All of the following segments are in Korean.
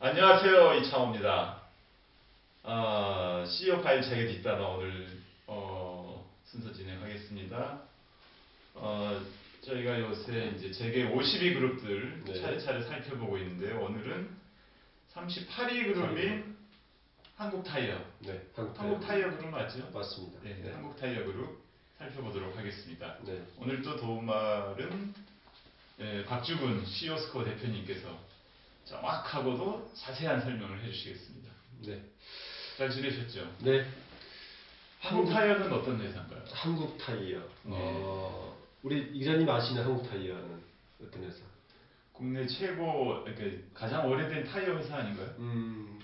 안녕하세요, 이창호입니다. CEO 파일 책의 뒷담화 오늘 순서 진행하겠습니다. 저희가 요새 이제 재계 52 그룹들 네. 차례차례 살펴보고 있는데 오늘은 38위 그룹인 한국타이어. 네, 한국타이어 그룹 맞죠? 맞습니다. 네, 네. 한국타이어 그룹 살펴보도록 하겠습니다. 네. 오늘 또 도움말은 박주근 CEO스코어 대표님께서 정확하고도 자세한 설명을 해주시겠습니다. 네. 잘 지내셨죠? 네. 한국타이어는 어떤 회사인가요? 한국타이어. 네. 우리 기자님 아시는 한국타이어는 어떤 회사? 국내 최고, 그러니까 가장 오래된 타이어 회사 아닌가요?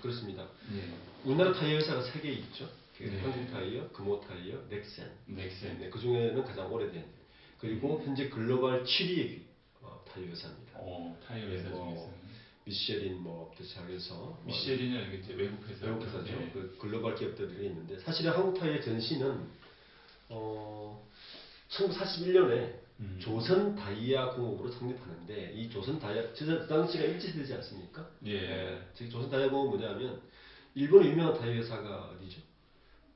그렇습니다. 네. 우리나라 타이어 회사가 3개 있죠. 네. 한국타이어, 금호타이어, 넥센. 넥센. 네, 그 중에는 가장 오래된. 그리고 현재 글로벌 7위의 타이어 회사입니다. 타이어 회사 중에서는 미쉐린 뭐부터 시작해서 미쉐린은 이제 외국 회사. 외국 회사죠. 네. 그 글로벌 기업들이 있는데 사실은 한국타이어 전신은 1941년에 조선 다이아 공업으로 성립하는데 이 조선 다이아 그 당시가 일제시대지 않습니까? 예. 즉 조선 다이아 공업은 뭐냐면 일본의 유명한 다이아 회사가 어디죠?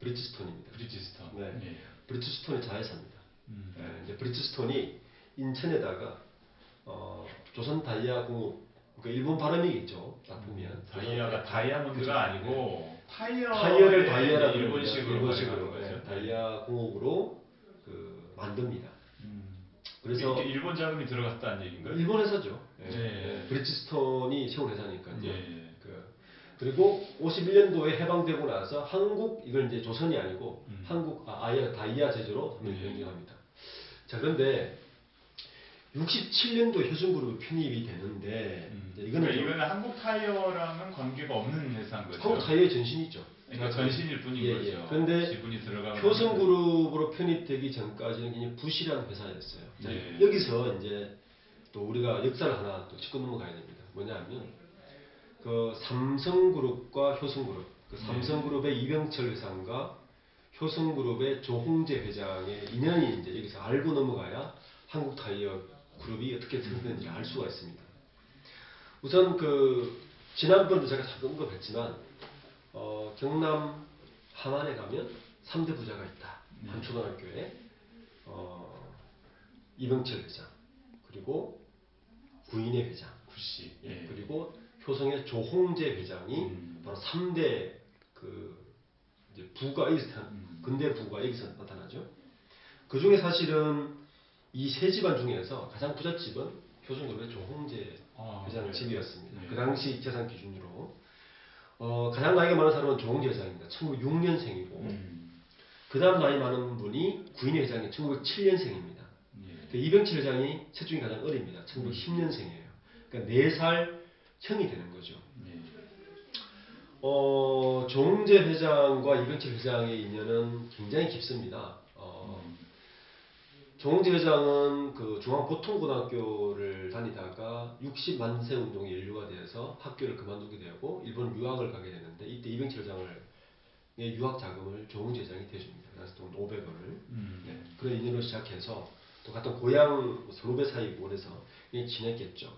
브리ヂ스톤입니다. 브리ヂ스톤. 네. 예. 브리ヂ스톤의 자회사입니다. 이제 브리ヂ스톤이 인천에다가 조선 다이아 공업 그러니까 일본 발음이겠죠. 딱 보면 다이아가 다이아몬드가 그죠? 아니고 타이어를 다이아라고 일본식으로 거죠. 다이아 공업으로 만듭니다. 그래서 일본 자금이 들어갔다는 얘기인가요? 일본 회사죠. 네. 브리ヂ스톤이 세운 회사니까요. 네. 그리고 51년도에 해방되고 나서 이걸 이제 조선이 아니고 다이아 제조로 변경합니다. 자, 그런데 67년도 효준그룹이 편입이 되는데 이거는 한국타이어랑은 관계가 없는 회사인 거죠? 한국타이어의 전신이죠. 그러니까 전신일 뿐인 거죠. 그런데 지분이 들어가고 효성그룹으로 편입되기 전까지는 굉장히 부실한 회사였어요. 네. 여기서 이제 또 우리가 역사를 하나 또 짚고 넘어가야 됩니다. 뭐냐면 그 삼성그룹과 효성그룹, 그 삼성그룹의 이병철 회장과 효성그룹의 조홍재 회장의 인연이 이제 여기서 알고 넘어가야 한국타이어 그룹이 어떻게 생겼는지 알 수가 있습니다. 우선 지난번도 제가 잠깐 언급했지만 경남 함안에 가면 3대 부자가 있다. 한 초등학교에 이병철 회장, 그리고 구인의 회장, 예. 그리고 효성의 조홍재 회장이 바로 3대 이제 부가 근대 부가 여기서 나타나죠. 그 중에 사실은 이 세 집안 중에서 가장 부잣집은 효성그룹의 조홍재 회장 집이었습니다. 그 당시 재산 기준으로 가장 나이가 많은 사람은 조홍재 회장입니다. 1906년생이고 그 다음 나이 많은 분이 구인의 회장이 1907년생입니다. 이병철 회장이 셋 중에 가장 어립니다. 1910년생이에요. 그러니까 4살 형이 되는 거죠. 조홍재 회장과 이병철 회장의 인연은 굉장히 깊습니다. 조홍재 회장은 중앙보통고등학교를 다니다가 60만세 운동에 연루가 되어서 학교를 그만두게 되고 일본 유학을 가게 되는데 이때 이병철 회장의 유학 자금을 조홍재 회장이 대줍니다. 그래서 돈 500원을. 그런 인연으로 시작해서 또 같은 고향 선후배 사이고 그래서 지냈겠죠.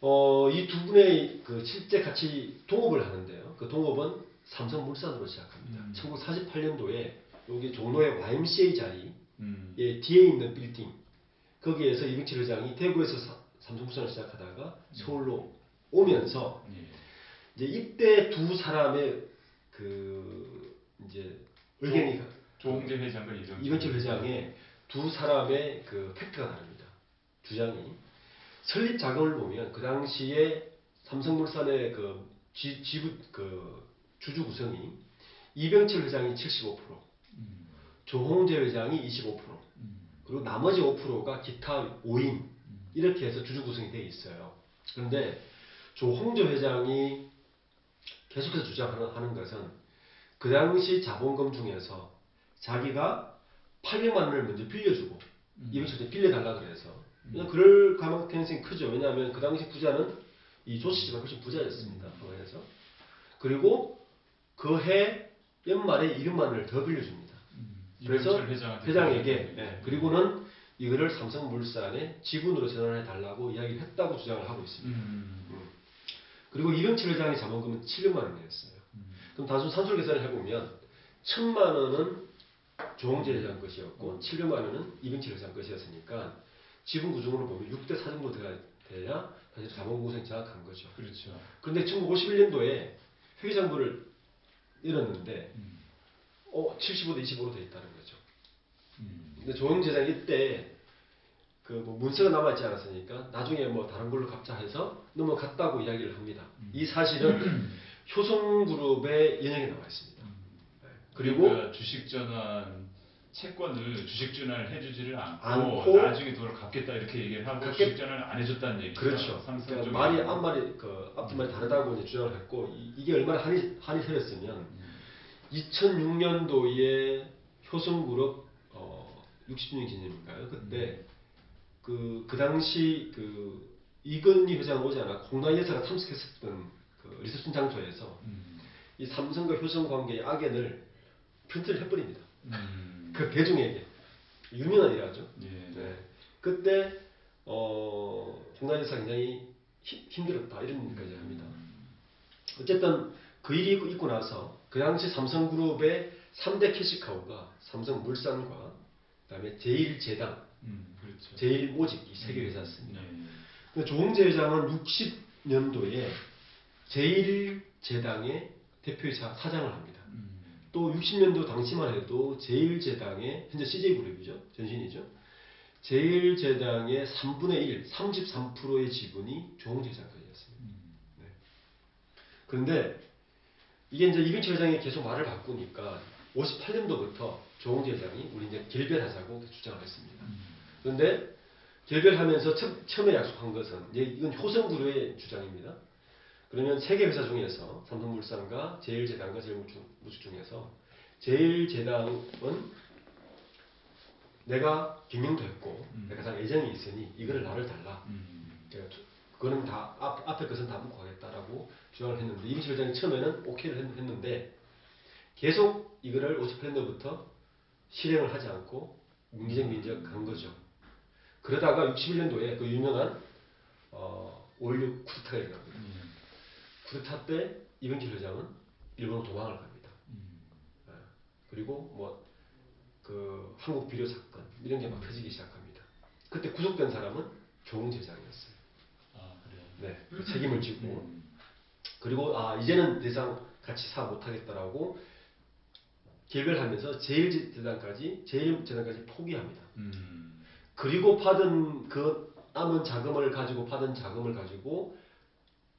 이 두 분의 실제 같이 동업을 하는데요. 그 동업은 삼성물산으로 시작합니다. 1948년도에 여기 종로의 YMCA 자리 뒤에 있는 빌딩 거기에서 이병철 회장이 대구에서 삼성물산을 시작하다가 서울로 오면서 이제 이때 두 사람의 이제 의견이 조홍재 회장과 이병철 회장의 두 사람의 팩트가 다릅니다. 주장이 설립 자금을 보면 그 당시에 삼성물산의 주주 구성이 이병철 회장이 75%, 조홍재 회장이 25%, 그리고 나머지 5%가 기타 5인 이렇게 해서 주주 구성이 되어 있어요. 그런데 조홍재 회장이 계속해서 주장하는 것은 그 당시 자본금 중에서 자기가 800만 원을 먼저 빌려주고 이병철 회장이 빌려달라 그래서 그럴 가능성이 크죠. 왜냐하면 그 당시 부자는 이 조씨가 훨씬 부자였습니다. 그래서 그리고 그 해 연말에 200만 원을 더 빌려줍니다. 그래서 회장에게 그리고는 이거를 삼성물산의 지분으로 전환해 달라고 이야기를 했다고 주장을 하고 있습니다. 그리고 이병철 회장의 자본금은 700만 원이었어요. 그럼 단순 산술 계산을 해보면 1000만 원은 조홍재 회장 것이었고 700만 원은 이병철 회장 것이었으니까 지분 구조로 보면 6대 4 정도 돼야 사실 자본 구성이 정확한 거죠. 그렇죠. 그런데 1951년도에 회계장부를 열었는데 75대 25로 돼 있다는 거죠. 근데 조홍재 회장이 이때 그 뭐 문서가 남아있지 않았으니까 나중에 뭐 다른 걸로 갚자 해서 넘어갔다고 이야기를 합니다. 이 사실은 효성그룹의 연행에 나와 있습니다. 그리고 그러니까 주식 전환 채권을 주식 전환을 해주지를 않고 나중에 돈을 갚겠다 이렇게 얘기를 하고 주식 전환을 안 해줬다는 얘기죠. 그렇죠. 그러니까 말이 앞말이 그 앞뒷말이 다르다고 이제 주장을 했고 이게 얼마나 한이 세렸으면 2006년도에 효성그룹 60주년 기념인가요? 그때 그 당시 그 이건희 회장 오지 않아 홍나희 여사가 참석했었던 그 리셉션 장소에서 이 삼성과 효성 관계의 악연을 프린트를 해버립니다. 그 대중에게 유명한 일화죠. 네. 그때 홍나희 여사가 굉장히 힘들었다 이런 얘기까지 합니다. 어쨌든 그 일이 있고 나서 그 당시 삼성그룹의 3대 캐시카우가 삼성물산과 그다음에 제일제당 그렇죠. 제일모직 이 세 개 회사였습니다. 조홍재 회장은 60년도에 제일제당의 대표이사 사장을 합니다. 또 60년도 당시만 해도 제일제당의 현재 CJ그룹이죠. 전신이죠. 제일제당의 3분의 1, 33%의 지분이 조홍재 회장 거였습니다. 네. 그런데 이게 이제 이병철 회장이 계속 말을 바꾸니까 58년도부터 조홍재 회장이 우리 이제 결별하자고 주장을 했습니다. 그런데 결별하면서 처음에 약속한 것은 이건 효성그룹의 주장입니다. 그러면 세 개 회사 중에서 삼성물산과 제일제당과 제일모직 중에서 제일제당은 내가 경영도 했고 내가 가장 애정이 있으니 이거를 나를 달라. 그거는 다 앞에 것은 다 묻고 가겠다라고 주장을 했는데 이병철 회장이 처음에는 오케이를 했는데 계속 이거를 58년도부터 실행을 하지 않고 민적 간 거죠. 그러다가 61년도에 그 유명한 5.16 쿠데타가 일어납니다. 쿠데타 때 이병철 회장은 일본으로 도망을 갑니다. 그리고 뭐 그 한국 비료 사건 이런 게 막 터지기 시작합니다. 그때 구속된 사람은 조홍재 회장이었어요. 아 그래요? 네, 그 책임을 지고 그리고 이제는 더 이상 같이 사업 못하겠다라고 결별하면서 제일제당까지 포기합니다. 그리고 받은 그 남은 자금을 가지고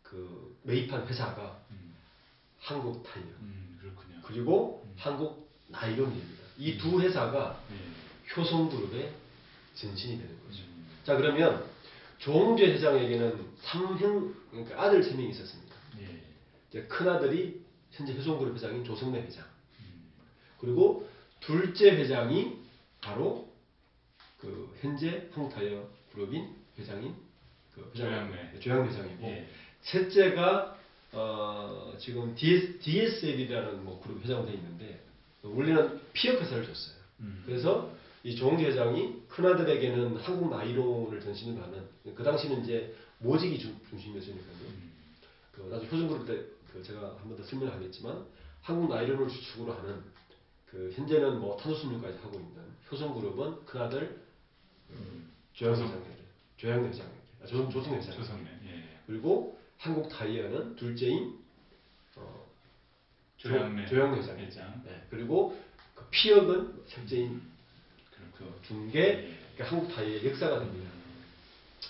그 매입한 회사가 한국타이어 그렇군요. 그리고 한국나일론입니다. 이 두 회사가 효성그룹의 전신이 되는 거죠. 자 그러면 조홍재 회장에게는 그러니까 아들 3명이 있었습니다. 이제 큰 아들이 현재 효성그룹 회장인 조성래 회장. 그리고 둘째 회장이 바로 그 현재 한국타이어 그룹인 회장인 그 조양래 회장이고 셋째가 지금 DSL이라는 뭐 그룹 회장으로 되어 있는데 원래는 피혁 회사를 줬어요. 그래서 이 조홍재 회장이 큰 아들에게는 한국 나이론을 전신으로 하는 그 당시는 이제 모직이 중심이었으니까요. 그 나중에 효성그룹 때 그 제가 한 번 더 설명하겠지만 한국 나이론을 주축으로 하는 그 현재는 뭐 탄소수명까지 하고 있는 효성그룹은 큰 아들 조양래 회장에게 조성래 회장에게 그리고 한국타이어는 둘째인 조양래 회장에게 네. 그리고 그 피혁은 셋째인 그 중개 한국타이어의 역사가 됩니다.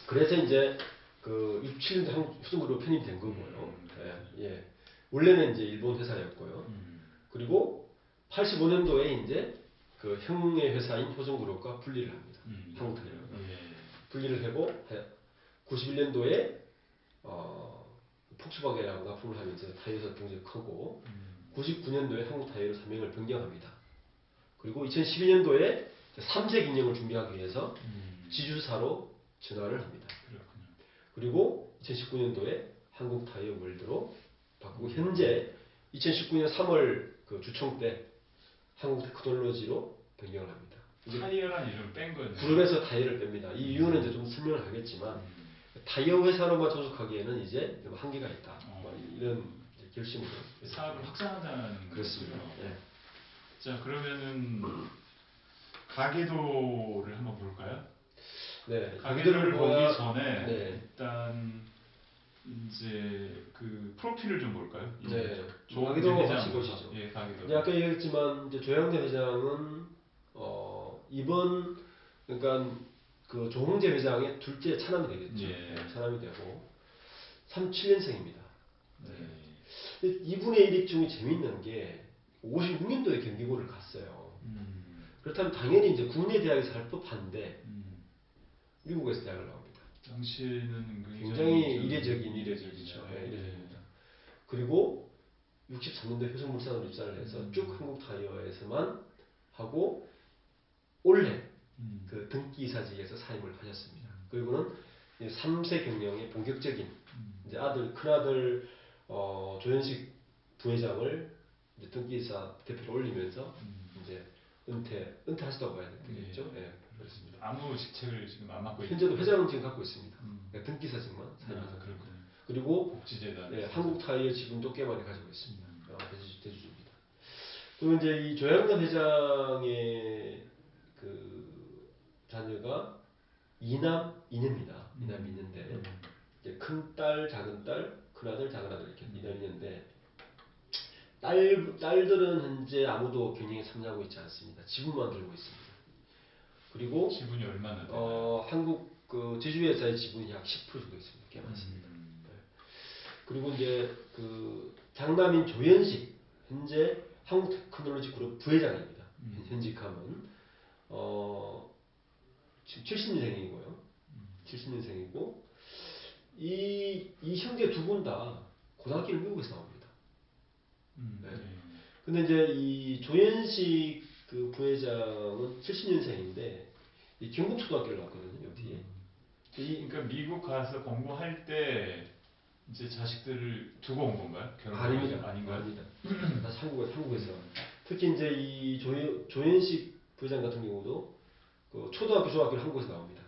그래서 이제 그 67년도 한국 효성그룹 편입이 된 거고요. 원래는 이제 일본 회사였고요. 그리고 85년도에 이제 그 형의 회사인 효성그룹과 분리를 합니다. 한국타이어가 분리를 하고 91년도에 폭스바겐하고 납품을 하면서 타이어에서 굉장히 크고 99년도에 한국타이어로 사명을 변경합니다. 그리고 2012년도에 3색 인형을 준비하기 위해서 지주사로 전환을 합니다. 그리고 2019년도에 한국타이어 월드로 바꾸고 현재 2019년 3월 그 주총 때 한국테크놀로지로 변경을 합니다. 타이어란 이름을 뺀 거예요. 그룹에서 타이어를 뺍니다. 이 이유는 이제 좀 설명을 하겠지만 타이어 회사로만 소속하기에는 이제 좀 한계가 있다. 뭐 이런 이제 결심으로 사업을 확장하자는 그렇습니다. 거죠. 네. 자, 그러면은 가계도를 한번 볼까요? 네, 가계도를 보기 보야- 전에 네. 일단 이제 그 프로필을 좀 볼까요? 네. 조홍재 가계도 회장. 같이 보시죠. 예, 가계도. 이제 아까 얘기했지만 이제 조양래 회장은 이번 그러니까 그 조홍재 회장의 둘째 차남이 되겠죠. 예. 네, 차남이 되고 37년생입니다. 네. 이분의 일익 중에 재밌는 게 56년도에 경기고를 갔어요. 그렇다면 당연히 이제 국내 대학에서 할 법한데 미국에서 대학을 나옵니다. 당시에는 굉장히 이례적인 이례적이죠. 네, 이례적입니다. 그리고 63년도 효성물산으로 입사를 해서 쭉 한국 타이어에서만 하고 올해 그 등기이사직에서 사임을 하셨습니다. 그리고는 3세 경영의 본격적인 이제 큰 아들 조현식 부회장을 이제 등기이사 대표로 올리면서 이제 은퇴하시다고 봐야 되겠죠. 네, 그렇습니다. 아무 직책을 지금 안 맡고 현재도 회장은 지금 갖고 있습니다. 등기사직만 사임하셨습니다. 그렇군요. 그리고 복지재단. 네, 한국 타이어 지분도 꽤 많이 가지고 있습니다. 대주주입니다. 그리고 이제 이 조양래 회장의 그 자녀가 이남 이녀입니다. 이남 이녀인데 이제 큰 딸, 작은 딸, 큰 아들, 작은 아들 이렇게 이남 이녀인데 딸들은 현재 아무도 경영에 참여하고 있지 않습니다. 지분만 들고 있습니다. 그리고 지분이 얼마나 되나요? 한국 그 제주회사의 지분이 약 10% 정도 있습니다. 꽤 많습니다. 네. 그리고 이제 그 장남인 조현식 현재 한국테크놀로지 그룹 부회장입니다. 현직하면 지금 70년생이고요. 70년생이고 이 형제 두 분 다 고등학교를 미국에서 나옵니다. 네. 근데 이제 이 조현식 그 부회장은 70년생인데 이 경북초등학교를 나왔거든요. 여기에. 그러니까 미국 가서 공부할 때 이제 자식들을 두고 온 건가요? 아닙니다. 아닌가요? 아닙니다. 다시 한국에서. 특히 이제 이 조현식 부회장 같은 경우도 그 초등학교, 중학교를 한국에서 나옵니다.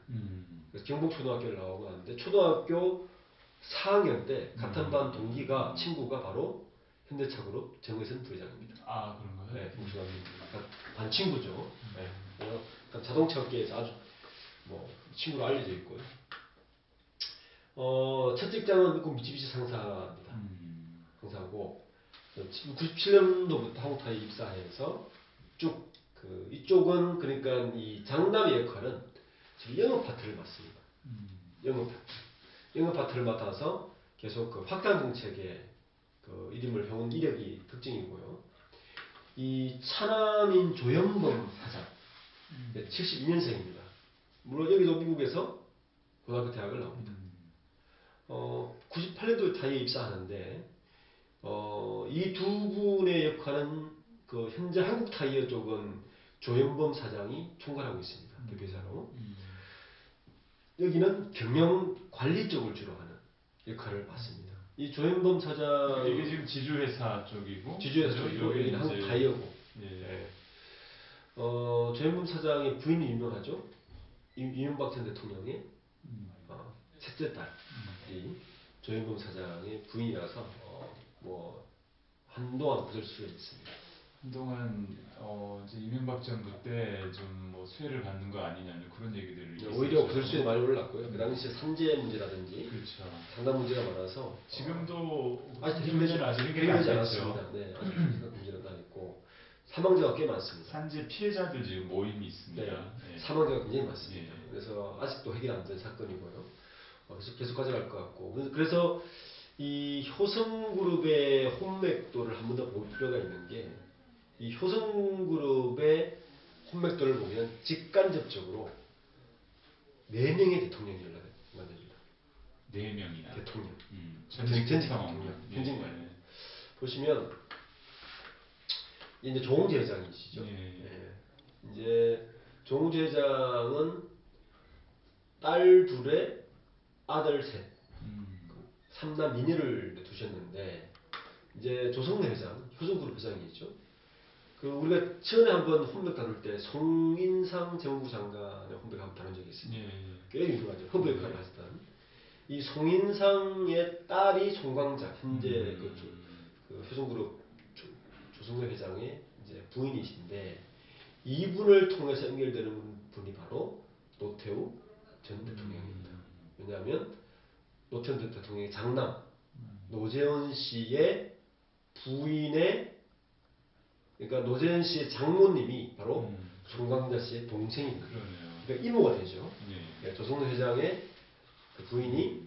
그래서 경북초등학교를 나오고 하는데 초등학교 4학년 때 같은 반 동기가 친구가 바로 현대차그룹 정의선 부회장입니다. 아, 그런가요? 네, 경북초등학교 반 친구죠. 네. 그래서 자동차업계에서 아주 뭐 친구로 알려져 있고요. 첫 직장은 그 미쓰비시 상사입니다. 상사고 97년도부터 한국타이에 입사해서 쭉 그 이쪽은 그러니까 이 장남의 역할은 지금 영업 파트를 맡습니다. 영업 파트를 맡아서 계속 그 확장 정책에 그 이름을 해온 이력이 특징이고요. 이 차남인 조영범 사장 72년생입니다. 물론 여기도 미국에서 고등학교 대학을 나옵니다. 98년도에 타이에 입사하는데 이 두 분의 역할은 그 현재 한국 타이어 쪽은 조현범 사장이 총괄하고 있습니다. 대표이사로. 여기는 경영 관리 쪽을 주로 하는 역할을 맡습니다. 이 조현범 사장 이게 지금 지주회사 쪽이고 지주회사 쪽이고 여기는 한국 타이어고. 예. 네. 조현범 사장의 부인이 유명하죠. 이명박 전 대통령의 셋째 딸이 조현범 사장의 부인이라서 뭐 한동안 그럴 수가 있습니다. 한동안 이제 이명박 정부 때 좀 뭐 수혜를 받는 거 아니냐는 그런 얘기들을 오히려 구설수에 많이 올랐고요. 그 당시에 산재 문제라든지 그렇죠. 상당 문제가 많아서 지금도 아직 문제는 아직 해결이 안 해결되지 됐죠. 않았습니다. 네, 아직 문제는 안 있고 사망자가 꽤 많습니다. 산재 피해자들 지금 모임이 있습니다. 네, 예. 사망자가 굉장히 많습니다. 예. 그래서 아직도 해결 안 된 사건이고요. 계속 가져갈 것 같고 그래서 이 효성그룹의 혼맥도를 한 번 더 볼 필요가 있는 게 이 효성그룹의 혼맥도를 보면 직간접적으로 4명의 대통령이 연락됩니다. 4명이나 대통령. 전직 대통령. 현직 보시면 이제 조홍재 회장이시죠. 예. 이제 조홍재 회장은 딸 둘에 아들 셋, 3남 미녀를 두셨는데 이제 조성래 회장, 효성그룹 회장이죠. 그 우리가 전에 한번 혼백 다룰 때 송인상 정부 장관의 혼백 한번 다룬 적이 있습니다. 꽤 유명하죠. 허브 역할을 하셨던. 이 송인상의 딸이 송광자, 현재 그 효성그룹 조성래 회장의 이제 부인이신데 이분을 통해서 연결되는 분이 바로 노태우 전 대통령입니다. 왜냐하면 노태우 전 대통령의 장남 노재현 씨의 부인의 그러니까 노재현 씨의 장모님이 바로 송광자 씨의 동생입니다. 그러니까 이모가 되죠. 네, 조성래 회장의 그 부인이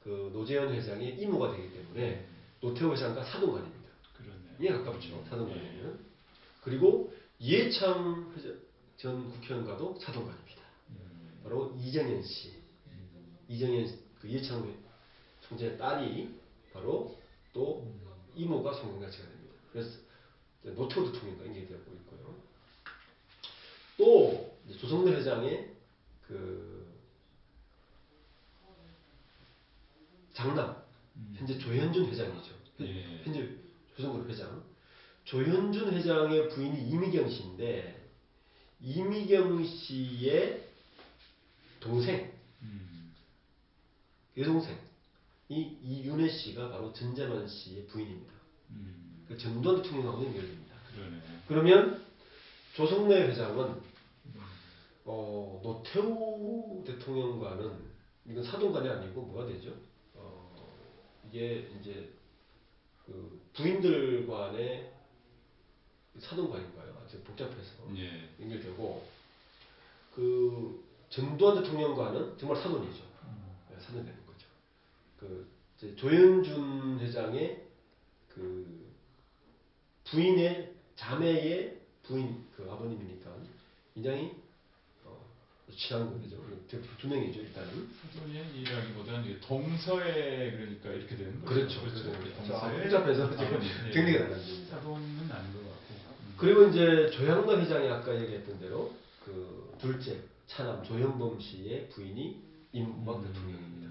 그 노재현 회장의 이모가 되기 때문에 노태우 회장과 사돈간입니다. 이에 가깝죠. 사돈간이면. 그리고 이해창 전 국회의원과도 사돈간입니다. 바로 이정현 씨. 이정현 그 이해창 총재의 딸이 바로 또 이모가 송광자 씨가 됩니다. 그래서 노태우 대통령과 연결되고 있고요. 또 조성래 회장의 그 장남 현재 조현준 회장이죠. 현재 조성그룹 회장. 조현준 회장의 부인이 이미경 씨인데 이미경 씨의 동생 여동생이 이윤혜 씨가 바로 전재만 씨의 부인입니다. 그 전두환 대통령하고 연결됩니다. 그러면 조성래 회장은 노태우 대통령과는 이건 사돈간이 아니고 뭐가 되죠? 이게 이제 그 부인들 간의 사돈간인가요? 아주 복잡해서 연결되고 그 전두환 대통령과는 정말 사돈이죠. 사돈되는 거죠. 그 이제 조현준 회장의 그 부인의 자매의 부인 그 아버님이니까 굉장히 친한 거죠. 두 명이죠 일단은. 사돈이라기보다는 동서에 그러니까 이렇게 되는 거죠. 그렇죠. 동서에 복잡해서 정리가 안 됩니다. 사돈은 아닌 것 같고. 그리고 이제 조양로 회장이 아까 얘기했던 대로 그 둘째 차남 조현범 씨의 부인이 임박 대통령입니다.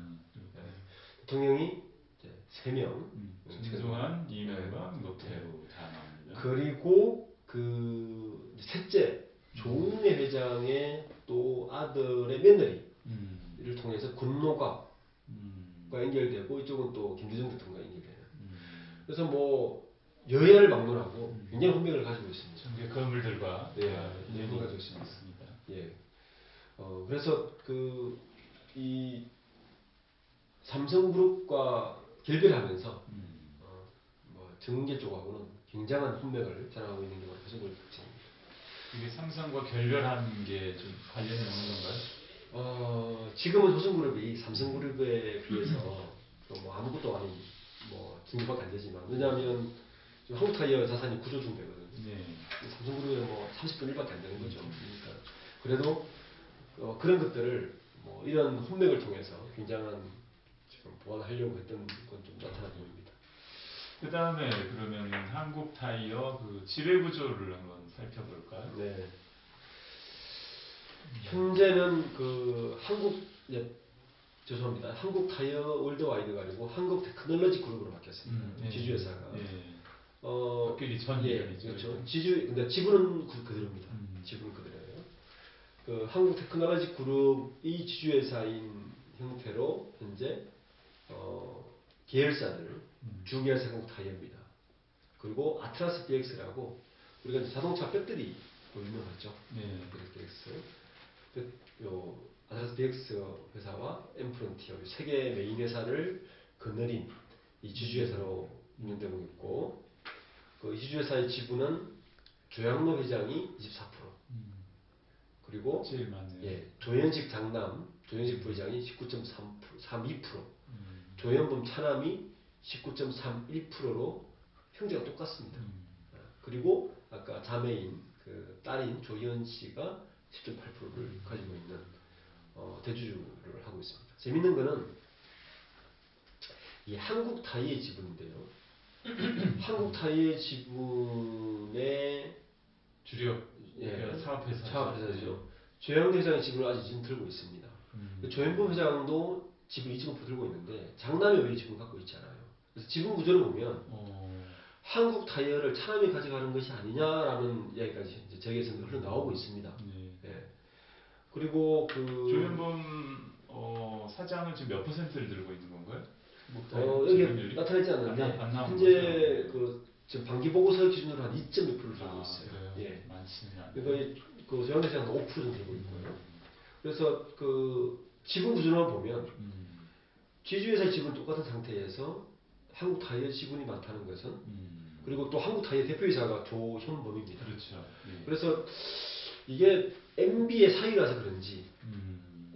대통령이 이제 3명. 진중한, 이명박, 노태우 다 나옵니다. 그리고 그 셋째 조은혜 회장의 또 아들의 며느리를 통해서 군노갑과 연결되고 이쪽은 또 김대중 대통령과 연결되는. 그래서 뭐 여야를 막론하고 굉장히 혼맥을 가지고 있습니다. 정계 거물들과 연을 가지고 있습니다. 예. 그래서 그 이 삼성그룹과 결별하면서 뭐 정계 쪽하고는 굉장한 혼맥을 자랑하고 있는 게 바로 삼성그룹 특징입니다. 이게 삼성과 결별한 게 좀 관련이 없는 건가요? 지금은 삼성그룹이 삼성그룹에 비해서 뭐 아무것도 아닌 뭐 중도밖에 안 되지만 왜냐하면 한국타이어 자산이 9조 정도 되거든요. 삼성그룹에 뭐 30분 1밖에 안 되는 거죠. 그러니까 그래도 그런 것들을 뭐 이런 혼맥을 통해서 굉장한 지금 보완하려고 했던 건 좀 나타나 보입니다. 그 다음에 그러면 한국타이어 그 지배구조를 한번 살펴볼까요? 네. 현재는 그 죄송합니다. 한국타이어 월드와이드가 아니고 한국테크놀로지 그룹으로 바뀌었습니다. 지주회사가. 바뀌기 전 이름이죠. 그렇죠. 근데 지분은 그대로입니다. 지분은 그대로예요. 그 한국테크놀로지 그룹이 지주회사인 형태로 현재 계열사들 주계열사 한국타이어입니다. 그리고 아트라스 BX라고 우리가 자동차 배터리 유명하죠. BX. 아트라스 BX 회사와 엠프론티어 세 개의 메인 회사를 거느린 이 지주회사로 운영되고 있고 그 지주회사의 지분은 조양로 회장이 24%. 그리고 제일 많네요. 조현식 장남, 조현식 부회장이 19.32%, 조현범 차남이 19.31%로 형제가 똑같습니다. 그리고 아까 자매인 그 딸인 조현 씨가 10.8%를 가지고 있는 대주주를 하고 있습니다. 재밌는 거는 이 한국타이의 지분인데요. 한국타이의 지분의 주력 사업회사죠. 조현범 회장의 지분을 아직 지금 들고 있습니다. 조현범 회장도 지분 2.5% 들고 있는데 장남이 왜 지분 갖고 있지 않아요. 그래서 지분 구조를 보면 한국타이어를 차남이 가져가는 것이 아니냐라는 이야기까지 이제 저에게서 흘러나오고 있습니다. 그리고 그 조현범 사장은 지금 몇 %를 들고 있는 건가요? 한국타이어 여기 지분율이? 나타나지 않는데 안 나온 현재 거죠? 지금 반기 보고서 기준으로 한 2.2%를 들고 아, 있어요. 그래요? 예. 많지는 않아요. 그러니까 그 조양대생 한 5% 정도 들고 있고요. 그래서 그 지분 구조만 보면 지주회사 지분 똑같은 상태에서 한국타이어 지분이 많다는 것은 그리고 또 한국타이어 대표이사가 조현범입니다. 그렇죠. 예. 그래서 이게 MB의 사유라서 그런지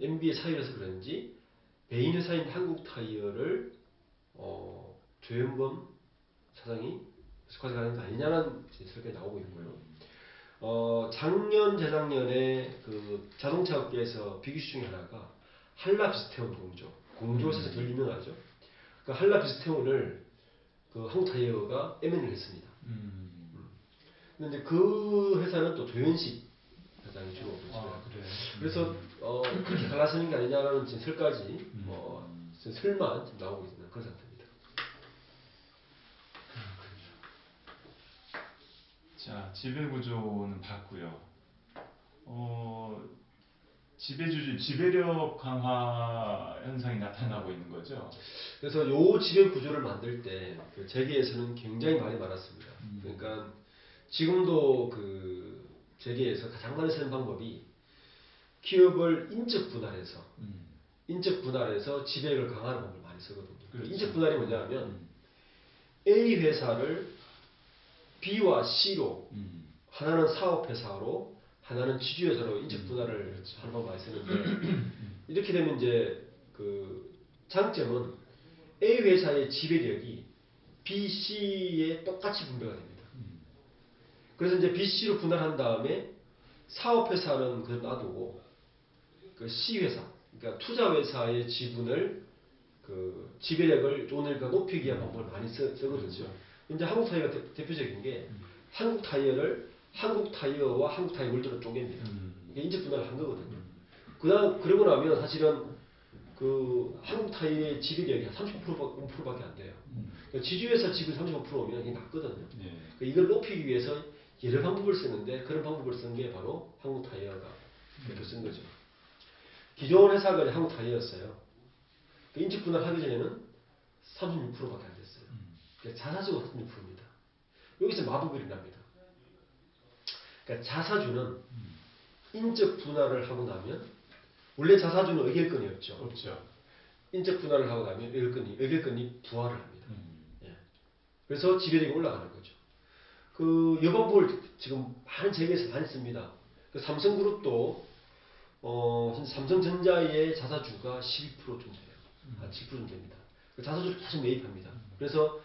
MB의 사유라서 그런지 메인 회사인 한국타이어를 조현범 사장이 가져가는 거 아니냐는 설까지 나오고 있고요. 작년 재작년에 그 자동차 업계에서 비기수 중에 하나가 한라비스테온 공조가 사실 덜 유명하죠. 그 한라비스테온을 그 한국타이어가 M&A를 했습니다. 근데 그 회사는 또 조현식 회장이 주로 오셨어요. 그래요? 그래서 그렇게 갈라서는 게 아니냐라는 지금 설까지 설만 지금 나오고 있는 그런 상태입니다. 자, 지배구조는 봤고요. 지배력 강화 현상이 나타나고 있는 거죠. 그래서 요 지배 구조를 만들 때그 재계에서는 굉장히 말이 많았습니다. 그러니까 지금도 그 재계에서 가장 많이 쓰는 방법이 기업을 인적 분할해서 지배력을 강화하는 방법을 많이 쓰거든요. 그렇죠. 인적 분할이 뭐냐면 A 회사를 B와 C로 하나는 사업회사로 하나는 지주회사로 인적 분할을 그렇죠. 하는 방법 많이 쓰는데 이렇게 되면 이제 그 장점은 A 회사의 지배력이 B, C에 똑같이 분배가 됩니다. 그래서 이제 B, C로 분할한 다음에 사업회사는 그걸 놔두고 그 C 회사, 그러니까 투자회사의 지분을 그 지배력을 오늘 높이기 위한 방법을 많이 쓰거든요. 그렇죠. 이제 한국타이어가 대표적인 게 한국타이어를 한국타이어와 한국타이어월드로 쪼갭니다. 이게 인적 분할을 한 거거든요. 그러고 나면 사실은 그 한국타이어의 지배력이 한 35%밖에 안 돼요. 그러니까 지주회사 지분 35%면 이게 낮거든요. 네. 그러니까 이걸 높이기 위해서 여러 방법을 쓰는데 그런 방법을 쓴 게 바로 한국타이어가 이렇게 쓴 거죠. 기존 회사가 이제 한국타이어였어요. 그 인적 분할하기 전에는 36%밖에 안 됐어요. 그러니까 자사주가 36%입니다. 여기서 마법이 일어납니다. 그러니까 자사주는 인적 분할을 하고 나면 원래 자사주는 의결권이 없죠. 인적 분할을 하고 나면 의결권이 부활을 합니다. 예. 그래서 지배력이 올라가는 거죠. 그 여방법을 지금 많은 재계에서 많이 씁니다. 그 삼성그룹도 삼성전자의 자사주가 12% 정도 돼요. 한 7% 정도 됩니다. 그 자사주를 계속 매입합니다. 그래서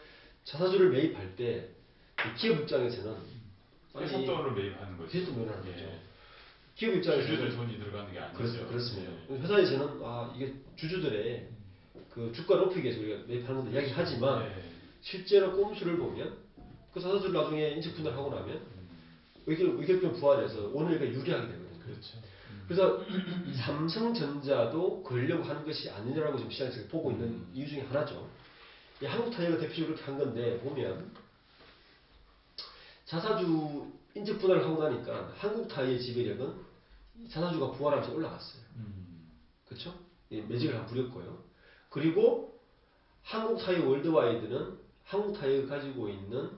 자사주를 매입할 때 기업 입장에서는 회사 돈으로 매입하는 거죠. 계속 매입하는 예. 거죠. 기업 입장에서는 주주들 돈이 들어가는 게 아니죠. 그렇습니다. 예. 회사에서는 이게 주주들의 그 주가 높이기 위해서 우리가 매입하는 것도 이야기하지만 실제로 꼼수를 보면 그 자사주를 나중에 인적 분할하고 나면 의결권 부활해서 오늘가 유리하게 되거든요. 그렇죠. 그래서 삼성전자도 그러려고 하는 것이 아니냐라고 지금 시장에서 보고 있는 이유 중에 하나죠. 이 한국타이어가 대표적으로 그렇게 한 건데 보면 자사주 인적 분할을 하고 나니까 한국타이어의 지배력은 자사주가 부활하면서 올라갔어요. 그렇죠? 매직을 한 부렸고요. 그리고 한국타이어 월드와이드는 한국타이어가 가지고 있는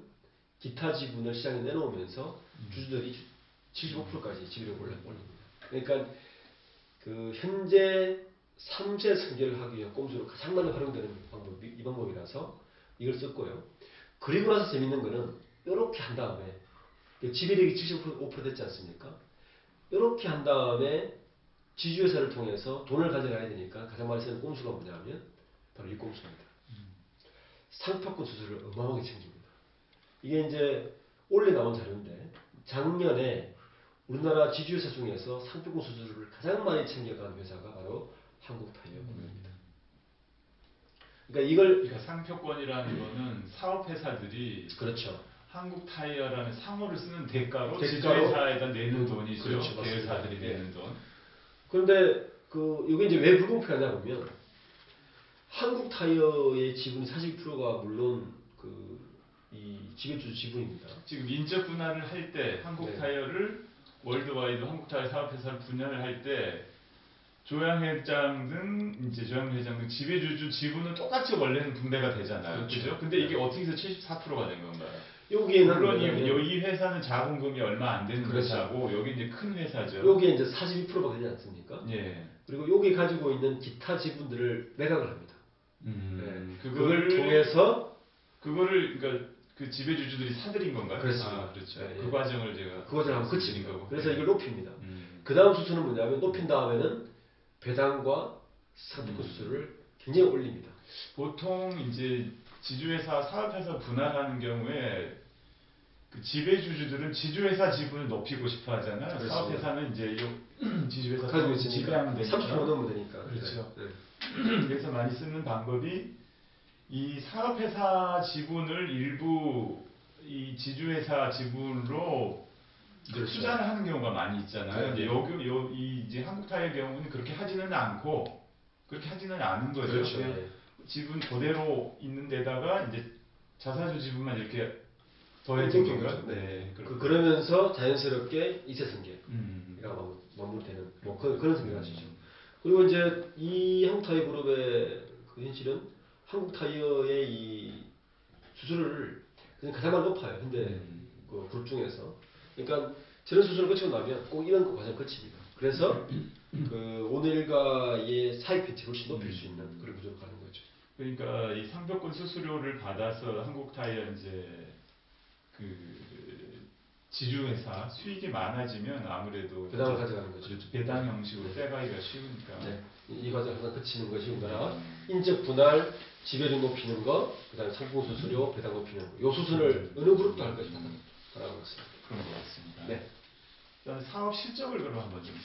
기타 지분을 시장에 내놓으면서 주주들이 75%까지 지배력을 올립니다. 그러니까 그 현재 3세 승계를 하기 위한 꼼수로 가장 많이 활용되는 방법이 이 방법이라서 이걸 썼고요. 그리고 나서 재밌는 거는 이렇게 한 다음에 지배력이 75% 됐지 않습니까? 이렇게 한 다음에 지주회사를 통해서 돈을 가져가야 되니까 가장 많이 쓰는 꼼수가 뭐냐면 바로 이 꼼수입니다. 상표권 수수료를 어마어마하게 챙깁니다. 이게 이제 올해 나온 자료인데 작년에 우리나라 지주회사 중에서 상표권 수수료를 가장 많이 챙겨간 회사가 바로 한국타이어입니다. 그러니까 상표권이라는 거는 사업회사들이 그렇죠. 한국타이어라는 상호를 쓰는 대가로 지주회사에다 내는 돈이죠. 그렇죠, 계열사들이 내는 돈. 그런데 이게 이제 왜 불공평하냐 보면 한국타이어의 지분이 40%가 물론 이 지배주 지분입니다. 지금 인적 분할을 할 때 한국타이어를 월드와이드 한국타이어 사업회사를 분할을 할 때 조양 회장 등 지배주주 지분은 똑같이 원래는 분배가 되잖아요. 그렇죠. 그죠? 근데 이게 어떻게 해서 74%가 된 건가요? 여기에는 물론 뭐냐면 이 회사는 자본금이 얼마 안 되는 그렇죠. 회사고 여기 이제 큰 회사죠. 여기에 이제 42%가 되지 않습니까? 예. 그리고 여기 가지고 있는 기타 지분들을 매각을 합니다. 그걸 통해서 그거를 그러니까 그 지배주주들이 사들인 건가요? 그렇습니다. 아, 그렇죠. 예, 예. 그 과정을 제가 그것을 한번 말씀드린 그칩니다. 거고. 그래서 예. 이걸 높입니다. 그 다음 수순은 뭐냐면 높인 다음에는 배당과 상품 수수료를 굉장히 올립니다. 보통 이제 지주회사 사업해서 분할하는 경우에 그 지배주주들은 지주회사 지분을 높이고 싶어 하잖아요. 그렇습니다. 사업회사는 이제 지주회사 가지고 있으니까 지배하면 되니까. 30% 넘으면 되니까. 그렇죠. 네. 그래서 많이 쓰는 방법이 이 사업회사 지분을 일부 이 지주회사 지분으로 그렇죠. 투자를 하는 경우가 많이 있잖아요. 네. 근데 이제 한국타이어 경우는 그렇게 하지는 않고 그렇게 하지는 않은 거죠. 그렇죠. 그냥 네. 지분 그대로 있는 데다가 이제 자사주 지분만 이렇게 더해진 건가요? 네. 그렇군요. 그러면서 자연스럽게 이세승계가 음. 마무리되는 뭐 그런 생각을 하시죠. 그리고 이제 이 한국타이어 그룹의 그 현실은 한국타이어의 이 수수료를 그냥 가장 많이 높아요. 현대 그 그룹 중에서. 그러니까 저런 수수료를 거치고 나면 꼭 이런 거 과정 거칩니다. 그래서 그 오늘가의 사익 비치를 훨씬 높일 수 있는 그런 구조로 가는 거죠. 그러니까 이 상표권 수수료를 받아서 한국타이어 이제 그 지주회사 수익이 많아지면 아무래도 배당을 가져가는 거죠. 그렇죠. 배당 형식으로 빼가기가 쉬우니까. 네. 이 과정을 항상 거치는 것이 우리나라 인적 분할, 지배율 높이는 것, 그다음에 상품 수수료, 배당 높이는 것. 요 수순을 어느 그룹도 할 것이다. 라고 했습니다. 그런 것 같습니다. 네. 그다음에 사업 실적을 그럼 한번 좀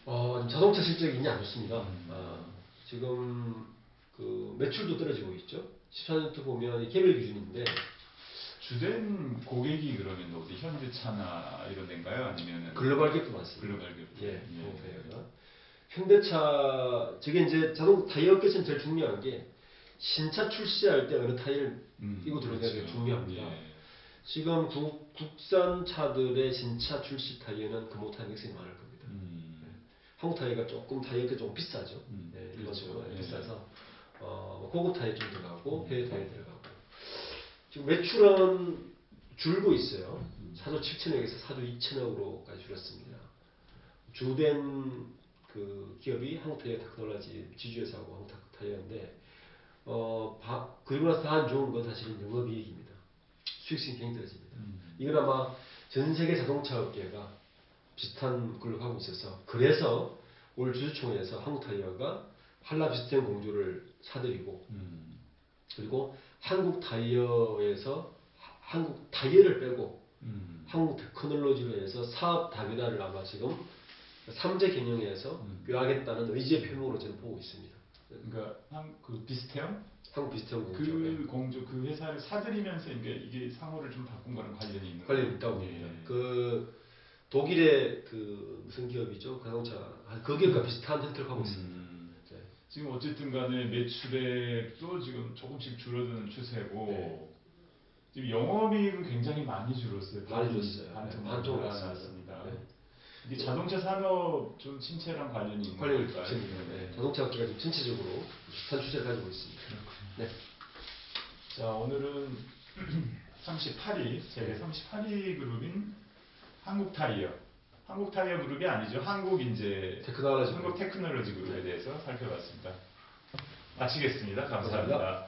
볼까요? 자동차 실적이 이제 안 좋습니다. 지금 그 매출도 떨어지고 있죠. 14년도 보면 개별 기준인데 주된 고객이 그러면 어디 현대차나 이런 데인가요? 아니면 글로벌 기업도 많습니다. 글로벌 기업. 예, 타이어가. 현대차 저게 이제 자동 타이어 업계에서는 제일 중요한 게 신차 출시할 때 어느 타이어를 끼고 들어오는 게 그렇죠. 중요합니다. 예. 지금 국산 차들의 신차 출시 타이어는 금호 타이어 굉장히 많을 겁니다. 한국 타이어가 조금 타이어가 조금 비싸죠. 네, 일반적으로 그렇죠. 비싸서 고급 타이어 좀 들어가고 해외 타이어 들어가고 지금 매출은 줄고 있어요. 4조 7천억에서 4조 2천억으로까지 줄었습니다. 주된 그 기업이 한국타이어 테크놀로지 지주회사하고 한국타이어인데 그리고 나서 다 안 좋은 건 사실은 영업이익입니다. 수익성이 굉장히 떨어집니다. 이건 아마 전 세계 자동차 업계가 비슷한 걸로 가고 있어서 그래서 올 주주총회에서 한국타이어가 한라 비스템 공주를 사들이고 그리고 한국타이어에서 한국타이어를 빼고 한국테크놀로지로 해서 사업 다변화를 아마 지금 3제 경영에서 꾀하겠다는 의지의 표명으로 저는 보고 있습니다. 그러니까 그 비스테온? 한국 비스템 공주. 그 공주 그 회사를 사들이면서 이게 상호를 좀 바꾼 거랑 관련이 있는 관련이 있다고 봅니다. 그 독일의 그 무슨 기업이죠? 자동차 그 기업과 비슷한 형태를 하고 있습니다. 네. 지금 어쨌든 간에 매출액도 지금 조금씩 줄어드는 추세고 네. 지금 영업이익은 굉장히 많이 줄었어요. 많이 줄었어요. 반토막 났습니다. 네. 이게 자동차 산업 좀 침체랑 관련이 있는 걸까요? 네. 자동차 업계가 좀 전체적으로 비슷한 추세를 가지고 있습니다. 네. 자, 오늘은 38위, 세계 38위 그룹인 한국타이어 그룹이 아니죠. 한국 테크놀로지 그룹에 대해서 살펴봤습니다. 마치겠습니다. 감사합니다.